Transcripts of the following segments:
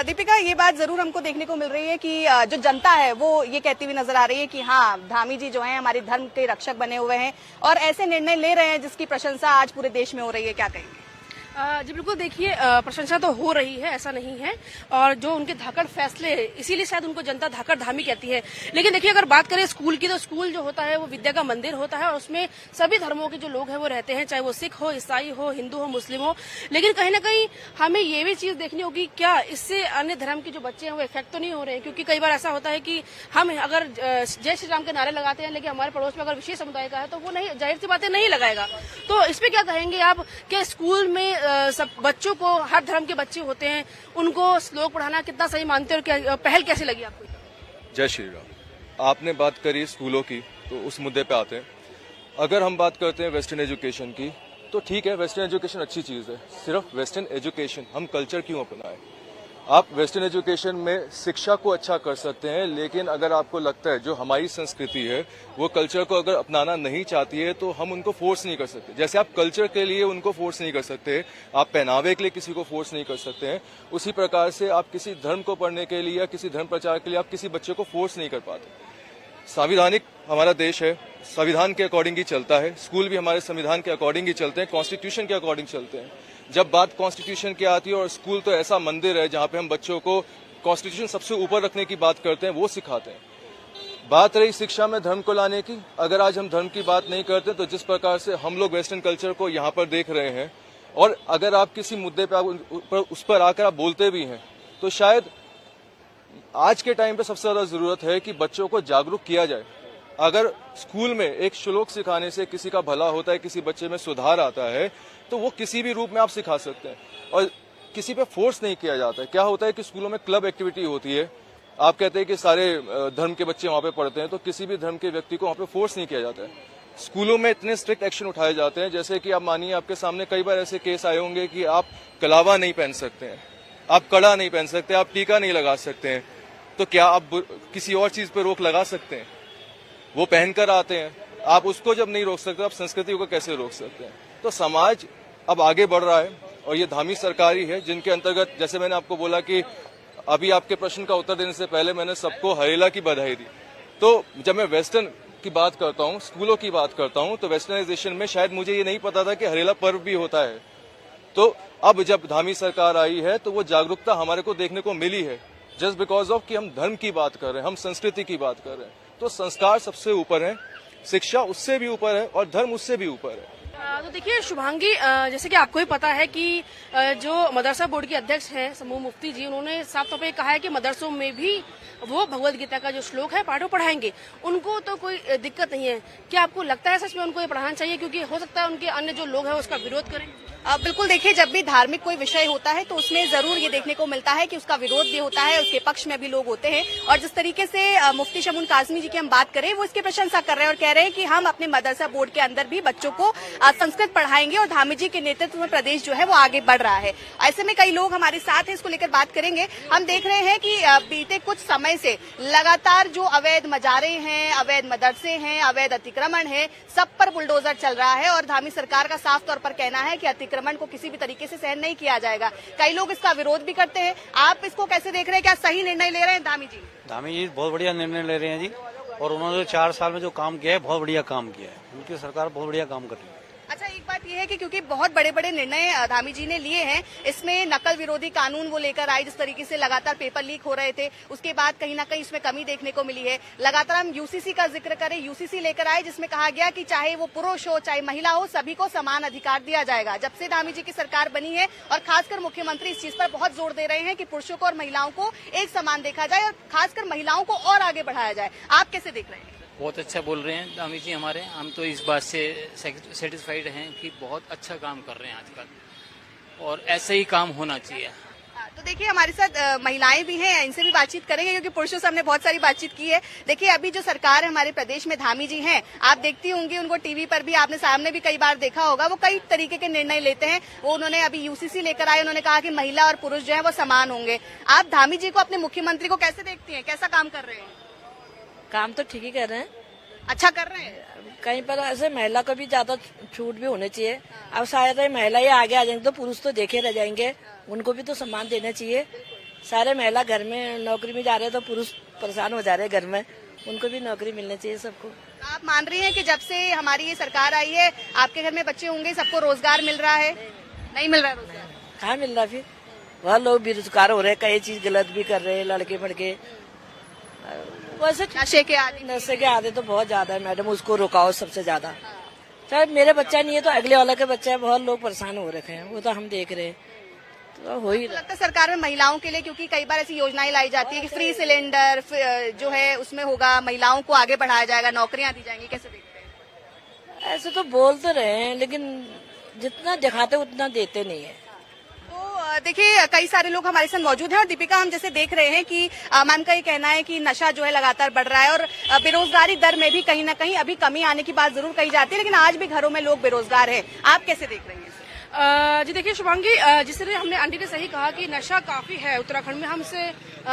दीपिका, ये बात जरूर हमको देखने को मिल रही है कि जो जनता है वो ये कहती हुई नजर आ रही है कि हाँ, धामी जी जो हैं हमारे धर्म के रक्षक बने हुए हैं और ऐसे निर्णय ले रहे हैं जिसकी प्रशंसा आज पूरे देश में हो रही है। क्या कहेंगे? जी बिल्कुल, देखिए प्रशंसा तो हो रही है, ऐसा नहीं है, और जो उनके धाकड़ फैसले हैं इसीलिए शायद उनको जनता धाकड़ धामी कहती है। लेकिन देखिए, अगर बात करें स्कूल की, तो स्कूल जो होता है वो विद्या का मंदिर होता है और उसमें सभी धर्मों के जो लोग हैं वो रहते हैं, चाहे वो सिख हो, ईसाई हो, हिंदू हो, मुस्लिम हो। लेकिन कहीं ना कहीं हमें ये भी चीज देखनी होगी, क्या इससे अन्य धर्म के जो बच्चे हैं वो इफेक्ट तो नहीं हो रहे हैं? क्योंकि कई बार ऐसा होता है कि हम अगर जय श्री राम के नारे लगाते हैं, लेकिन हमारे पड़ोस में अगर विशेष समुदाय का है तो वो नहीं, जाहिर सी बातें नहीं लगाएगा। तो इस पे क्या कहेंगे आप कि स्कूल में सब बच्चों को, हर धर्म के बच्चे होते हैं, उनको श्लोक पढ़ाना कितना सही मानते हैं और पहल कैसी लगी आपको? जय श्री राम। आपने बात करी स्कूलों की, तो उस मुद्दे पे आते हैं। अगर हम बात करते हैं वेस्टर्न एजुकेशन की, तो ठीक है, वेस्टर्न एजुकेशन अच्छी चीज है। सिर्फ वेस्टर्न एजुकेशन, हम कल्चर क्यों अपनाएं? आप वेस्टर्न एजुकेशन में शिक्षा को अच्छा कर सकते हैं, लेकिन अगर आपको लगता है जो हमारी संस्कृति है वो कल्चर को अगर अपनाना नहीं चाहती है तो हम उनको फोर्स नहीं कर सकते। जैसे आप कल्चर के लिए उनको फोर्स नहीं कर सकते, आप पहनावे के लिए किसी को फोर्स नहीं कर सकते हैं, उसी प्रकार से आप किसी धर्म को पढ़ने के लिए या किसी धर्म प्रचार के लिए आप किसी बच्चे को फोर्स नहीं कर पाते। संविधानिक हमारा देश है, संविधान के अकॉर्डिंग ही चलता है। स्कूल भी हमारे संविधान के अकॉर्डिंग ही चलते हैं, कॉन्स्टिट्यूशन के अकॉर्डिंग चलते हैं। जब बात कॉन्स्टिट्यूशन की आती है, और स्कूल तो ऐसा मंदिर है जहां पे हम बच्चों को कॉन्स्टिट्यूशन सबसे ऊपर रखने की बात करते हैं, वो सिखाते हैं। बात रही शिक्षा में धर्म को लाने की, अगर आज हम धर्म की बात नहीं करते तो जिस प्रकार से हम लोग वेस्टर्न कल्चर को यहाँ पर देख रहे हैं, और अगर आप किसी मुद्दे पर उस पर आकर आप बोलते भी हैं, तो शायद आज के टाइम पे सबसे ज्यादा जरूरत है कि बच्चों को जागरूक किया जाए। अगर स्कूल में एक श्लोक सिखाने से किसी का भला होता है, किसी बच्चे में सुधार आता है, तो वो किसी भी रूप में आप सिखा सकते हैं और किसी पे फोर्स नहीं किया जाता है। क्या होता है कि स्कूलों में क्लब एक्टिविटी होती है, आप कहते हैं कि सारे धर्म के बच्चे वहां पे पढ़ते हैं, तो किसी भी धर्म के व्यक्ति को वहां पे फोर्स नहीं किया जाता है। स्कूलों में इतने स्ट्रिक्ट एक्शन उठाए जाते हैं, जैसे कि आप मानिए आपके सामने कई बार ऐसे केस आए होंगे कि आप कलावा नहीं पहन सकते हैं, आप कड़ा नहीं पहन सकते, आप टीका नहीं लगा सकते हैं, तो क्या आप किसी और चीज पर रोक लगा सकते हैं? वो पहनकर आते हैं, आप उसको जब नहीं रोक सकते, आप संस्कृति को कैसे रोक सकते हैं? तो समाज अब आगे बढ़ रहा है और ये धामी सरकार ही है जिनके अंतर्गत, जैसे मैंने आपको बोला कि अभी आपके प्रश्न का उत्तर देने से पहले मैंने सबको हरेला की बधाई दी। तो जब मैं वेस्टर्न की बात करता हूँ, स्कूलों की बात करता हूँ, तो वेस्टर्नाइजेशन में शायद मुझे ये नहीं पता था कि हरेला पर्व भी होता है। तो अब जब धामी सरकार आई है तो वो जागरूकता हमारे को देखने को मिली है, जस्ट बिकॉज ऑफ कि हम धर्म की बात कर रहे हैं, हम संस्कृति की बात कर रहे हैं। तो संस्कार सबसे ऊपर है, शिक्षा उससे भी ऊपर है और धर्म उससे भी ऊपर है। तो देखिए शुभांगी, जैसे कि आपको ही पता है कि जो मदरसा बोर्ड के अध्यक्ष हैं समूह मुफ्ती जी, उन्होंने साफ तौर पर कहा है कि मदरसों में भी वो भगवत गीता का जो श्लोक है पाठों पढ़ाएंगे, उनको तो कोई दिक्कत नहीं है। क्या आपको लगता है सच में उनको ये पढ़ाना चाहिए? क्योंकि हो सकता है उनके अन्य जो लोग हैं उसका विरोध करें। बिल्कुल, देखिए, जब भी धार्मिक कोई विषय होता है तो उसमें जरूर ये देखने को मिलता है कि उसका विरोध भी होता है, उसके पक्ष में भी लोग होते हैं। और जिस तरीके से मुफ्ती शमून काजमी जी की हम बात करें, वो इसकी प्रशंसा कर रहे हैं और कह रहे हैं कि हम अपने मदरसा बोर्ड के अंदर भी बच्चों को संस्कृत पढ़ाएंगे और धामी जी के नेतृत्व में प्रदेश जो है वो आगे बढ़ रहा है। ऐसे में कई लोग हमारे साथ हैं, इसको लेकर बात करेंगे। हम देख रहे हैं कि बीते कुछ समय से लगातार जो अवैध मजारे हैं, अवैध मदरसे हैं, अवैध अतिक्रमण है, सब पर बुलडोजर चल रहा है और धामी सरकार का साफ तौर पर कहना है कि अतिक्रमण को किसी भी तरीके से सहन नहीं किया जाएगा। कई लोग इसका विरोध भी करते हैं। आप इसको कैसे देख रहे हैं? क्या सही निर्णय ले रहे हैं धामी जी? धामी जी बहुत बढ़िया निर्णय ले रहे हैं जी, और उन्होंने 4 साल में जो काम किया है बहुत बढ़िया काम किया है। उनकी सरकार बहुत बढ़िया काम कर रही है। अच्छा, एक बात यह है कि क्योंकि बहुत बड़े बड़े निर्णय धामी जी ने लिए हैं, इसमें नकल विरोधी कानून वो लेकर आए, जिस तरीके से लगातार पेपर लीक हो रहे थे, उसके बाद कहीं ना कहीं इसमें कमी देखने को मिली है। लगातार हम यूसीसी का जिक्र करें, यूसीसी लेकर आए जिसमें कहा गया कि चाहे वो पुरुष हो चाहे महिला हो, सभी को समान अधिकार दिया जाएगा। जब से धामी जी की सरकार बनी है और खासकर मुख्यमंत्री इस चीज पर बहुत जोर दे रहे हैं कि पुरुषों को और महिलाओं को एक समान देखा जाए और खासकर महिलाओं को और आगे बढ़ाया जाए। आप कैसे देख रहे हैं? बहुत अच्छा बोल रहे हैं धामी जी हमारे, हम तो इस बात से सेटिस्फाइड हैं कि बहुत अच्छा काम कर रहे हैं आजकल, और ऐसे ही काम होना चाहिए। तो देखिए, हमारे साथ महिलाएं भी हैं, इनसे भी बातचीत करेंगे क्योंकि पुरुषों से हमने बहुत सारी बातचीत की है। देखिए, अभी जो सरकार है हमारे प्रदेश में, धामी जी हैं, आप देखती होंगी उनको टीवी पर भी, आपने सामने भी कई बार देखा होगा, वो कई तरीके के निर्णय लेते हैं। वो उन्होंने अभी यूसीसी लेकर आए, उन्होंने कहा कि महिला और पुरुष जो है वो समान होंगे। आप धामी जी को, अपने मुख्यमंत्री को कैसे देखती हैं? कैसा काम कर रहे हैं? काम तो ठीक ही कर रहे हैं, अच्छा कर रहे हैं। कहीं पर ऐसे महिला को भी ज्यादा छूट भी होनी चाहिए। अब शायद महिला ही आगे आ जाएंगे तो पुरुष तो देखे रह जाएंगे, उनको भी तो सम्मान देना चाहिए। सारे महिला घर में नौकरी में जा रहे हैं तो पुरुष परेशान हो जा रहे हैं घर में, उनको भी नौकरी मिलनी चाहिए सबको। आप मान रही हैं कि जब से हमारी ये सरकार आई है आपके घर में बच्चे होंगे, सबको रोजगार मिल रहा है? नहीं मिल रहा है रोजगार। कहाँ मिल रहा फिर? वह लोग बेरोजगार हो रहे हैं, कई चीज गलत भी कर रहे हैं लड़के फड़के। वैसे नशे के आदि। नशे के आदे तो बहुत ज्यादा है मैडम, उसको रुकाओ सबसे ज्यादा। चाहे मेरे बच्चा नहीं है तो अगले वाला के बच्चे, बहुत लोग परेशान हो रखे हैं, वो तो हम देख रहे हैं, तो हो ही तो लगता है सरकार में महिलाओं के लिए, क्योंकि कई बार ऐसी योजनाएं लाई जाती है कि फ्री सिलेंडर जो है उसमें होगा, महिलाओं को आगे बढ़ाया जाएगा, नौकरियां दी जाएंगी, कैसे देखते हैं? ऐसे तो बोल तो रहे हैं लेकिन जितना दिखाते उतना देते नहीं है। तो देखिए कई सारे लोग हमारे साथ मौजूद हैं और दीपिका, हम जैसे देख रहे हैं कि मैम का ये कहना है कि नशा जो है लगातार बढ़ रहा है और बेरोजगारी दर में भी कहीं ना कहीं अभी कमी आने की बात जरूर कही जाती है, लेकिन आज भी घरों में लोग बेरोजगार हैं। आप कैसे देख रहे हैं? जी देखिए शुभांगी, जिस तरह हमने आंटी ने सही कहा कि नशा काफी है उत्तराखंड में, हमसे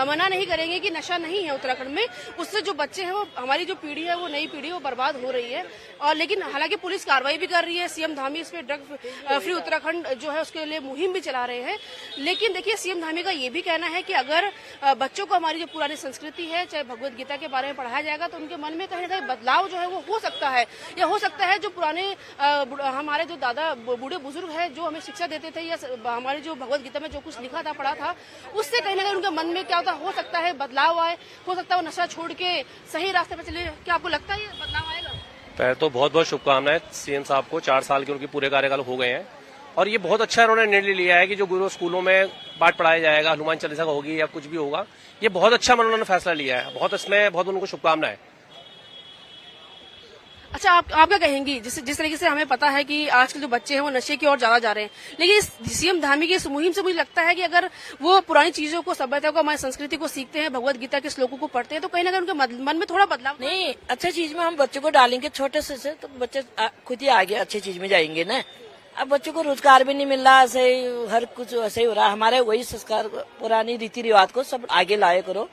मना नहीं करेंगे कि नशा नहीं है उत्तराखंड में। उससे जो बच्चे हैं, वो हमारी जो पीढ़ी है, वो नई पीढ़ी वो बर्बाद हो रही है। और लेकिन हालांकि पुलिस कार्रवाई भी कर रही है, सीएम धामी इसमें ड्रग फ्री उत्तराखंड जो है उसके लिए मुहिम भी चला रहे हैं। लेकिन देखिए सीएम धामी का ये भी कहना है कि अगर बच्चों को हमारी जो पुरानी संस्कृति है, चाहे भगवत गीता के बारे में पढ़ाया जाएगा तो उनके मन में कहीं ना कहीं बदलाव जो है वो हो सकता है, या हो सकता है जो पुराने हमारे जो दादा बूढ़े बुजुर्ग है जो हमें शिक्षा देते थे, या हमारे जो भगवत गीता में जो कुछ लिखा था, पढ़ा था, उससे कहीं ना कहीं उनके मन में क्या होता, हो सकता है बदलाव आए, हो सकता है वो नशा छोड़ के सही रास्ते पर चले। क्या आपको लगता है ये बदलाव आएगा? पहले तो बहुत बहुत शुभकामनाएं सीएम साहब को, 4 साल के उनके पूरे कार्यकाल हो गए हैं और ये बहुत अच्छा उन्होंने निर्णय लिया है कि जो गुरु स्कूलों में पाठ पढ़ाया जाएगा, हनुमान चालीसा का होगी या कुछ भी होगा, ये बहुत अच्छा उन्होंने फैसला लिया है। बहुत इसमें बहुत उनको शुभकामनाएं। अच्छा, आप क्या कहेंगी? जिस तरीके से हमें पता है कि आजकल जो बच्चे हैं वो नशे की ओर ज्यादा जा रहे हैं, लेकिन इस सीएम धामी की इस मुहिम से मुझे लगता है कि अगर वो पुरानी चीजों को, सभ्यता को, हमारी संस्कृति को सीखते हैं, भगवत गीता के श्लोकों को पढ़ते हैं, तो कहीं ना कहीं उनके मन में थोड़ा बदलाव। नहीं, अच्छी चीज में हम बच्चों को डालेंगे छोटे से तो बच्चे खुद ही आगे अच्छी चीज में जाएंगे ना। अब बच्चों को रोजगार भी नहीं मिल रहा, ऐसे हर कुछ ऐसे ही हो रहा। हमारे वही संस्कार, पुरानी रीति रिवाज को सब आगे लाए करो,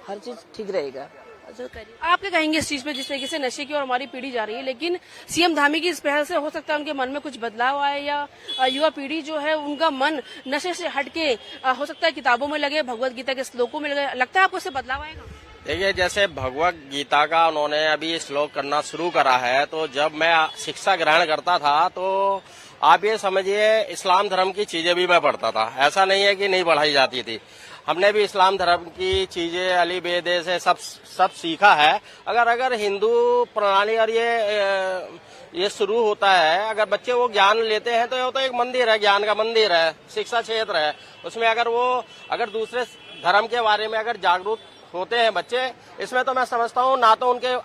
हर चीज ठीक रहेगा। आप क्या कहेंगे इस चीज पे, जिस तरीके से नशे की और हमारी पीढ़ी जा रही है, लेकिन सीएम धामी की इस पहल से हो सकता है उनके मन में कुछ बदलाव आए, या युवा पीढ़ी जो है उनका मन नशे से हटके हो सकता है किताबों में लगे, भगवत गीता के श्लोकों में लगे? लगता है आपको इससे बदलाव आएगा? देखिए, जैसे भगवत गीता का उन्होंने अभी श्लोक करना शुरू करा है, तो जब मैं शिक्षा ग्रहण करता था तो आप ये समझिए इस्लाम धर्म की चीजें भी मैं पढ़ता था। ऐसा नहीं है कि नहीं पढ़ाई जाती थी, हमने भी इस्लाम धर्म की चीजें अली बेदे से सब सीखा है। अगर हिंदू प्रणाली और ये शुरू होता है, अगर बच्चे वो ज्ञान लेते हैं तो ये तो एक मंदिर है, ज्ञान का मंदिर है, शिक्षा क्षेत्र है, उसमें अगर दूसरे धर्म के बारे में अगर जागरूक होते हैं बच्चे, इसमें तो मैं समझता हूँ ना तो उनके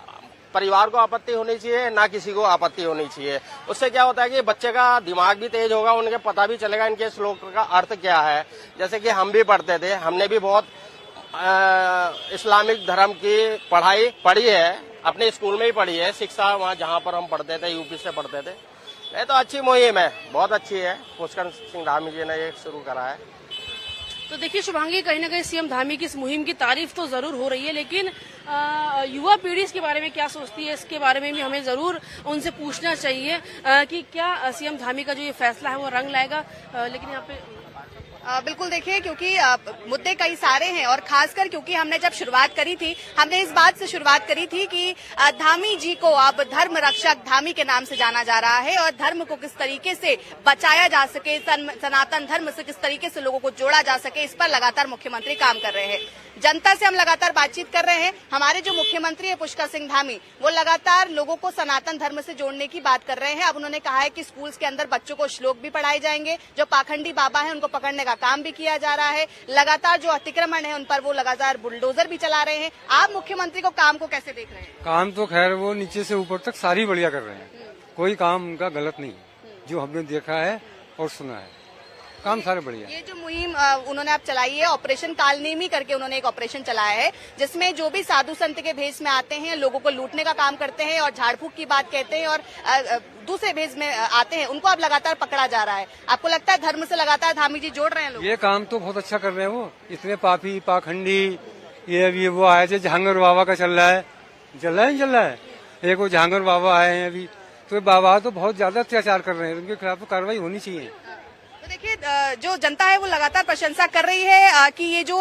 परिवार को आपत्ति होनी चाहिए, ना किसी को आपत्ति होनी चाहिए। उससे क्या होता है कि बच्चे का दिमाग भी तेज होगा, उनके पता भी चलेगा इनके श्लोक का अर्थ क्या है। जैसे कि हम भी पढ़ते थे, हमने भी बहुत इस्लामिक धर्म की पढ़ाई पढ़ी है, अपने स्कूल में ही पढ़ी है, शिक्षा वहाँ जहाँ पर हम पढ़ते थे, यूपी से पढ़ते थे। ये तो अच्छी मुहिम है, बहुत अच्छी है, पुष्कर सिंह धामी जी ने ये शुरू करा है। तो देखिए शुभांगी, कहीं ना कहीं सीएम धामी की इस मुहिम की तारीफ तो जरूर हो रही है, लेकिन युवा पीढ़ी इसके बारे में क्या सोचती है, इसके बारे में भी हमें जरूर उनसे पूछना चाहिए कि क्या सीएम धामी का जो ये फैसला है वो रंग लाएगा। लेकिन यहाँ पे बिल्कुल देखिए, क्योंकि मुद्दे कई सारे हैं और खासकर क्योंकि हमने जब शुरुआत करी थी, हमने इस बात से शुरुआत करी थी कि धामी जी को अब धर्म रक्षक धामी के नाम से जाना जा रहा है और धर्म को किस तरीके से बचाया जा सके, सनातन धर्म से किस तरीके से लोगों को जोड़ा जा सके, इस पर लगातार मुख्यमंत्री काम कर रहे हैं। जनता से हम लगातार बातचीत कर रहे हैं। हमारे जो मुख्यमंत्री है पुष्कर सिंह धामी, वो लगातार लोगों को सनातन धर्म से जोड़ने की बात कर रहे हैं। अब उन्होंने कहा है कि स्कूल्स के अंदर बच्चों को श्लोक भी पढ़ाए जाएंगे, जो पाखंडी बाबा है उनको पकड़ने का काम भी किया जा रहा है, लगातार जो अतिक्रमण है उन पर वो लगातार बुलडोजर भी चला रहे हैं। आप मुख्यमंत्री को काम को कैसे देख रहे हैं? काम तो खैर वो नीचे से ऊपर तक सारी बढ़िया कर रहे हैं, कोई काम उनका गलत नहीं, जो हमने देखा है और सुना है, काम सारे बढ़िया। ये जो मुहिम उन्होंने आप चलाई है, ऑपरेशन कालनेमी करके उन्होंने एक ऑपरेशन चलाया है, जिसमें जो भी साधु संत के भेष में आते हैं, लोगों को लूटने का काम करते हैं और झाड़ फूक की बात कहते हैं और दूसरे भेष में आते हैं, उनको अब लगातार पकड़ा जा रहा है। आपको लगता है धर्म से लगातार धामी जी जोड़ रहे हैं लोग? ये काम तो बहुत अच्छा कर रहे हैं वो, इतने पापी पाखंडी, ये अभी वो आए थे जहांगीर बाबा का चल रहा है, एक वो जहांगीर बाबा आए हैं अभी, तो बाबा तो बहुत ज्यादा अत्याचार कर रहे हैं, उनके खिलाफ तो कार्रवाई होनी चाहिए। तो देखिए जो जनता है वो लगातार प्रशंसा कर रही है कि ये जो